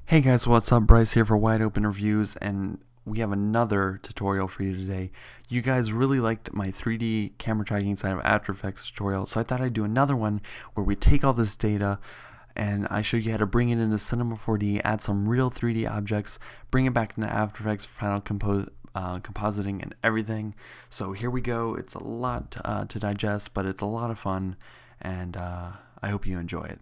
Hey guys, what's up? Bryce here for Wide Open Reviews, and we have another tutorial for you today. You guys really liked my 3D camera tracking inside of After Effects tutorial, so I thought I'd do another one where we take all this data and I show you how to bring it into Cinema 4D, add some real 3D objects, bring it back into After Effects for final compositing and everything. So here we go. It's a lot to digest, but it's a lot of fun, and I hope you enjoy it.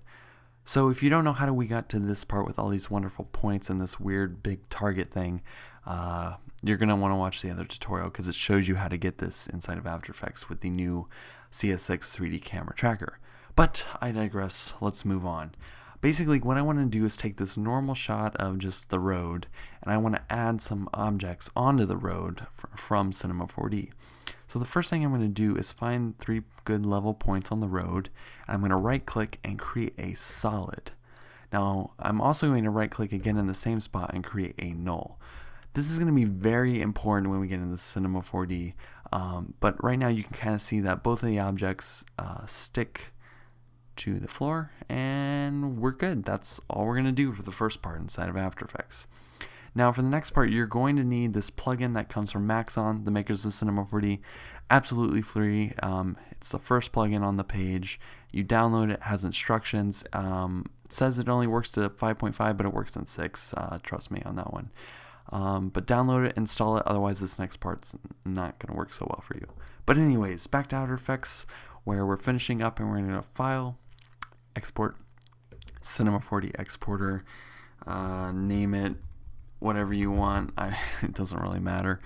So if you don't know how we got to this part with all these wonderful points and this weird big target thing, you're going to want to watch the other tutorial because it shows you how to get this inside of After Effects with the new CS6 3D camera tracker. But I digress, let's move on. Basically what I want to do is take this normal shot of just the road and I want to add some objects onto the road from Cinema 4D. So the first thing I'm going to do is find 3 good level points on the road. And I'm going to right click and create a solid. Now I'm also going to right click again in the same spot and create a null. This is going to be very important when we get into Cinema 4D, but right now you can kind of see that both of the objects stick to the floor and we're good. That's all we're going to do for the first part inside of After Effects. Now for the next part, you're going to need this plugin that comes from Maxon, the makers of Cinema 4D. Absolutely free. It's the first plugin on the page. You download it, it has instructions. It says it only works to 5.5, but it works in 6. Trust me on that one. But download it, install it, otherwise this next part's not going to work so well for you. But anyways, back to After Effects, where we're finishing up and we're going to File, Export, Cinema 4D Exporter, name it whatever you want. It doesn't really matter.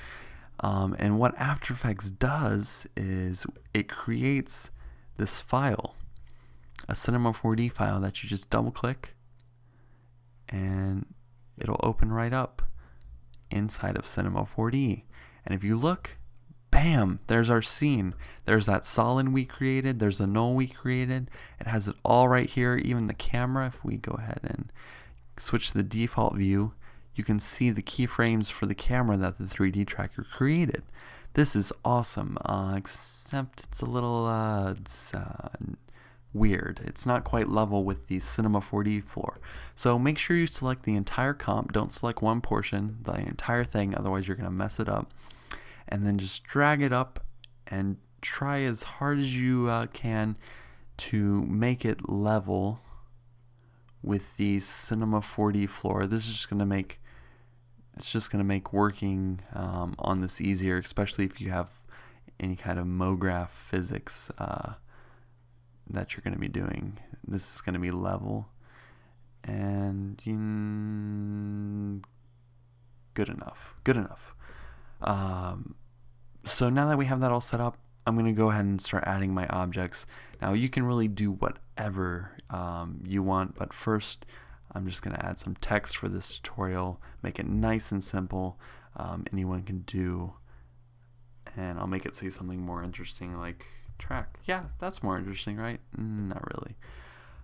And what After Effects does is it creates this file, a Cinema 4D file that you just double click and it'll open right up inside of Cinema 4D. And if you look, bam, there's our scene. There's that solid we created, there's a null we created. It has it all right here, even the camera. If we go ahead and switch to the default view, you can see the keyframes for the camera that the 3D tracker created. This is awesome, except it's a little weird. It's not quite level with the Cinema 4D floor. So make sure you select the entire comp. Don't select one portion, the entire thing, otherwise you're going to mess it up. And then just drag it up and try as hard as you can to make it level with the Cinema 4D floor. This is just going to make working on this easier, especially if you have any kind of MoGraph physics that you're going to be doing. This is going to be level and good enough. So now that we have that all set up, I'm going to go ahead and start adding my objects. Now you can really do whatever you want, but first I'm just going to add some text for this tutorial, make it nice and simple, anyone can do, and I'll make it say something more interesting like track. Yeah, that's more interesting, right? Not really.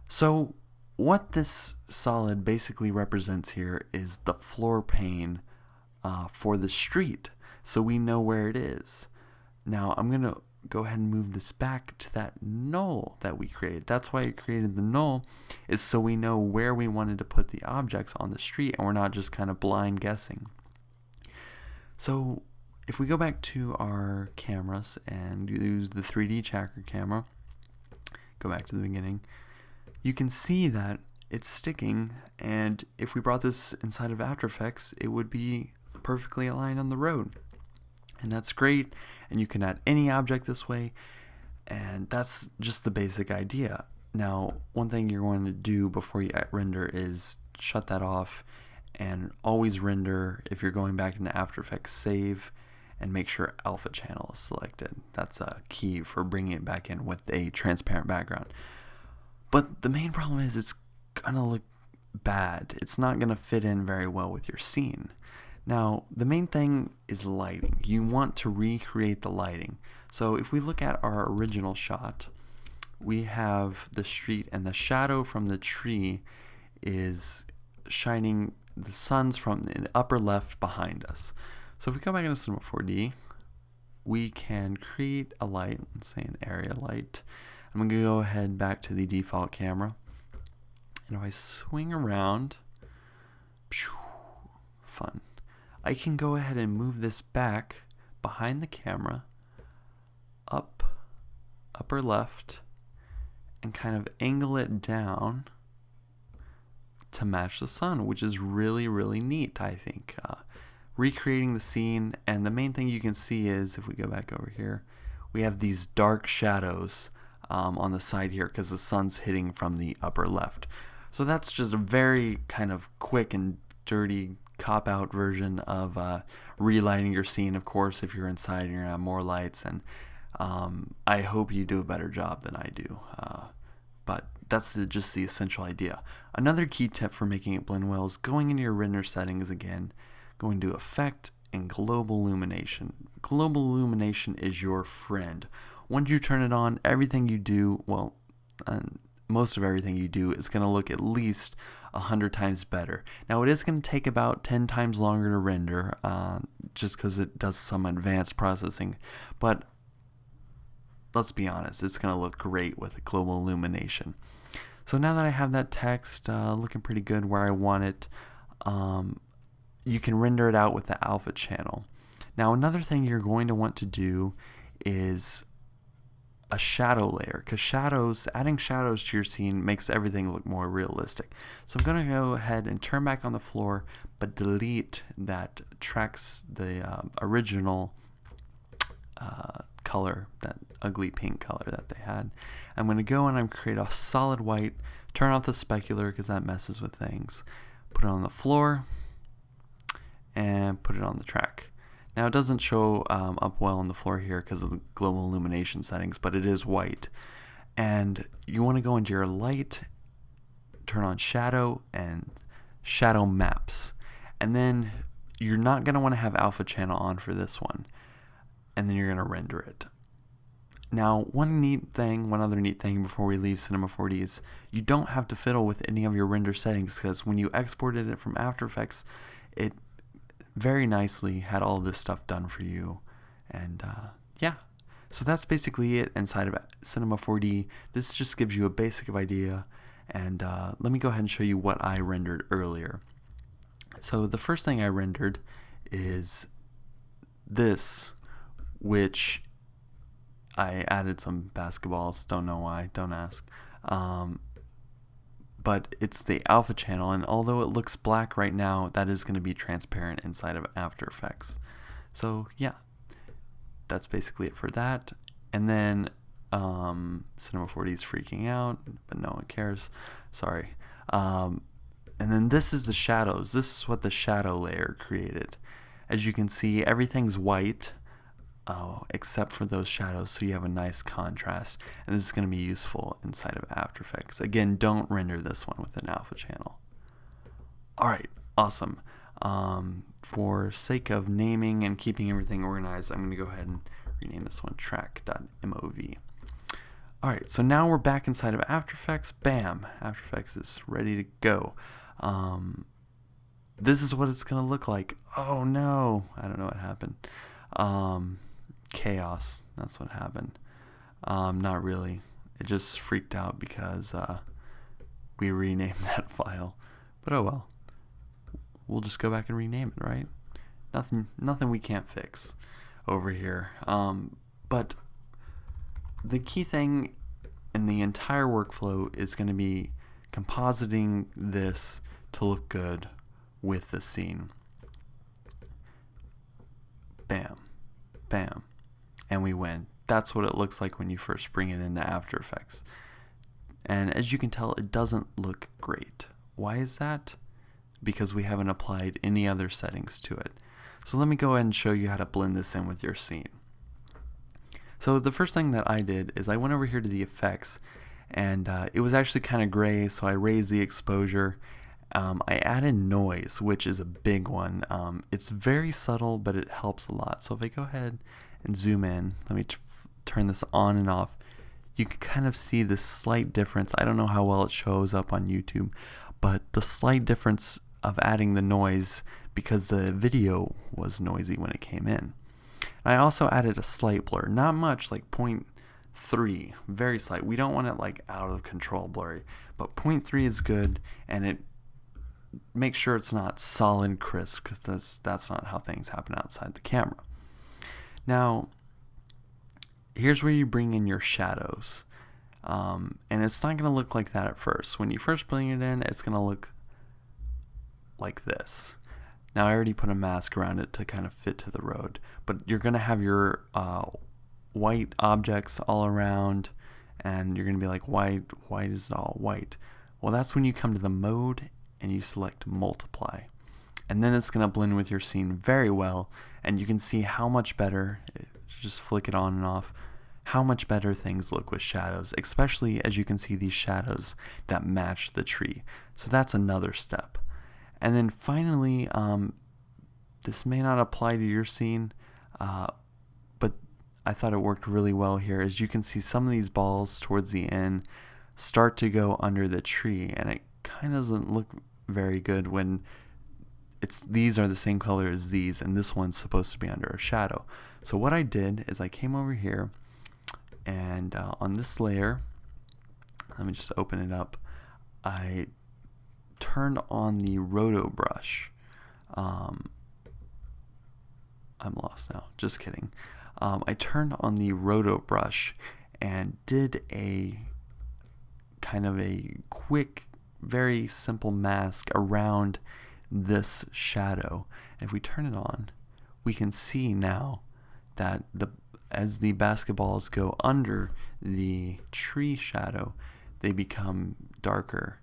So what this solid basically represents here is the floor plane for the street, so we know where it is. Now I'm going to go ahead and move this back to that null that we created. That's why I created the null, is so we know where we wanted to put the objects on the street and we're not just kind of blind guessing. So if we go back to our cameras and use the 3D tracker camera, go back to the beginning, you can see that it's sticking, and if we brought this inside of After Effects, it would be perfectly aligned on the road. And that's great, and you can add any object this way, and that's just the basic idea. Now, one thing you're going to do before you render is shut that off, and always render. If you're going back into After Effects, save, and make sure alpha channel is selected. That's a key for bringing it back in with a transparent background. But the main problem is it's gonna look bad. It's not gonna fit in very well with your scene. Now, the main thing is lighting. You want to recreate the lighting. So if we look at our original shot, we have the street, and the shadow from the tree is shining the sun's from the upper left behind us. So if we go back into Cinema 4D, we can create a light, let's say an area light. I'm going to go ahead back to the default camera, and if I swing around, fun. I can go ahead and move this back behind the camera, up, upper left, and kind of angle it down to match the sun, which is really, really neat, I think. Recreating the scene, and the main thing you can see is, if we go back over here, we have these dark shadows on the side here because the sun's hitting from the upper left. So that's just a very kind of quick and dirty cop-out version of relighting your scene. Of course, if you're inside, you're gonna have more lights, and I hope you do a better job than I do. But that's just the essential idea. Another key tip for making it blend well is going into your render settings again, going to Effect and Global Illumination. Global Illumination is your friend. Once you turn it on, everything you do, well, most of everything you do is going to look at least 100 times better. Now, it is going to take about 10 times longer to render, just because it does some advanced processing, but let's be honest, it's going to look great with global illumination. So now that I have that text looking pretty good where I want it, you can render it out with the alpha channel. Now, another thing you're going to want to do is a shadow layer, because adding shadows to your scene makes everything look more realistic. So I'm going to go ahead and turn back on the floor, but delete that tracks the original color, that ugly pink color that they had. I'm going to go and create a solid white, turn off the specular because that messes with things, put it on the floor, and put it on the track. Now, it doesn't show up well on the floor here because of the global illumination settings, but it is white. And you want to go into your light, turn on shadow and shadow maps. And then you're not going to want to have alpha channel on for this one. And then you're going to render it. Now, one other neat thing before we leave Cinema 4D is you don't have to fiddle with any of your render settings, because when you exported it from After Effects, it very nicely had all this stuff done for you. And yeah, so that's basically it inside of Cinema 4D. This just gives you a basic idea, and let me go ahead and show you what I rendered earlier. So the first thing I rendered is this, which I added some basketballs, don't know why, don't ask. But it's the alpha channel, and although it looks black right now, that is going to be transparent inside of After Effects. So yeah, that's basically it for that. And then Cinema 4D is freaking out, but no one cares. Sorry. And then this is the shadows. This is what the shadow layer created. As you can see, everything's white, except for those shadows, so you have a nice contrast, and this is going to be useful inside of After Effects. Again, don't render this one with an alpha channel. Alright, awesome. For sake of naming and keeping everything organized, I'm going to go ahead and rename this one track.mov. Alright, so now we're back inside of After Effects. Bam! After Effects is ready to go. This is what it's going to look like. Oh no! I don't know what happened. Chaos, that's what happened. Not really. It just freaked out because we renamed that file. But oh well. We'll just go back and rename it, right? Nothing we can't fix over here. But the key thing in the entire workflow is going to be compositing this to look good with the scene. Bam. Bam. And we win. That's what it looks like when you first bring it into After Effects. And as you can tell, it doesn't look great. Why is that? Because we haven't applied any other settings to it. So let me go ahead and show you how to blend this in with your scene. So the first thing that I did is I went over here to the effects, and it was actually kind of gray, so I raised the exposure. I added noise, which is a big one. It's very subtle, but it helps a lot. So if I go ahead and zoom in, let me turn this on and off, you can kind of see this slight difference. I don't know how well it shows up on YouTube, but the slight difference of adding the noise because the video was noisy when it came in. And I also added a slight blur, not much, like 0.3, very slight. We don't want it like out of control blurry, but 0.3 is good, and it make sure it's not solid crisp, because that's not how things happen outside the camera. Now, here's where you bring in your shadows. And it's not going to look like that at first. When you first bring it in, it's going to look like this. Now, I already put a mask around it to kind of fit to the road, but you're going to have your white objects all around, and you're going to be like, why is it all white? Well, that's when you come to the mode and you select multiply. And then it's going to blend with your scene very well, and you can see how much better, just flick it on and off, how much better things look with shadows, especially as you can see these shadows that match the tree. So that's another step. And then finally, this may not apply to your scene, but I thought it worked really well here. As you can see, some of these balls towards the end start to go under the tree, and it kind of doesn't look very good when these are the same color as these, and this one's supposed to be under a shadow. So what I did is I came over here, and on this layer, let me just open it up, I turned on the roto brush. I'm lost now, just kidding. I turned on the roto brush and did a kind of a quick, very simple mask around this shadow. And if we turn it on, we can see now that as the basketballs go under the tree shadow, they become darker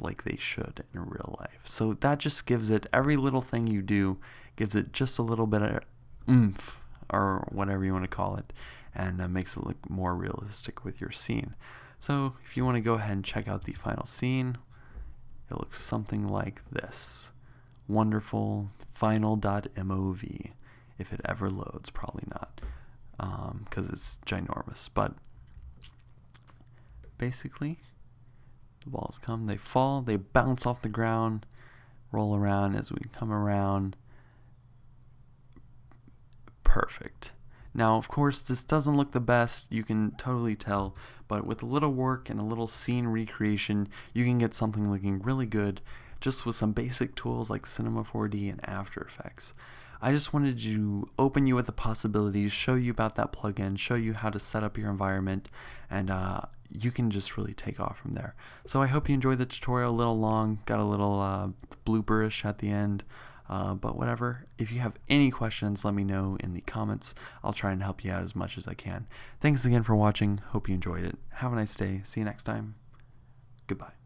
like they should in real life. So that just gives it, every little thing you do gives it just a little bit of oomph, or whatever you want to call it, and makes it look more realistic with your scene. So if you want to go ahead and check out the final scene, it looks something like this. Wonderful final.mov. If it ever loads, probably not, because it's ginormous. But basically, the balls come, they fall, they bounce off the ground, roll around as we come around. Perfect. Now, of course, this doesn't look the best, you can totally tell, but with a little work and a little scene recreation, you can get something looking really good just with some basic tools like Cinema 4D and After Effects. I just wanted to open you with the possibilities, show you about that plugin, show you how to set up your environment, and you can just really take off from there. So I hope you enjoyed the tutorial. A little long, got a little blooperish at the end, but whatever. If you have any questions, let me know in the comments. I'll try and help you out as much as I can. Thanks again for watching. Hope you enjoyed it. Have a nice day. See you next time. Goodbye.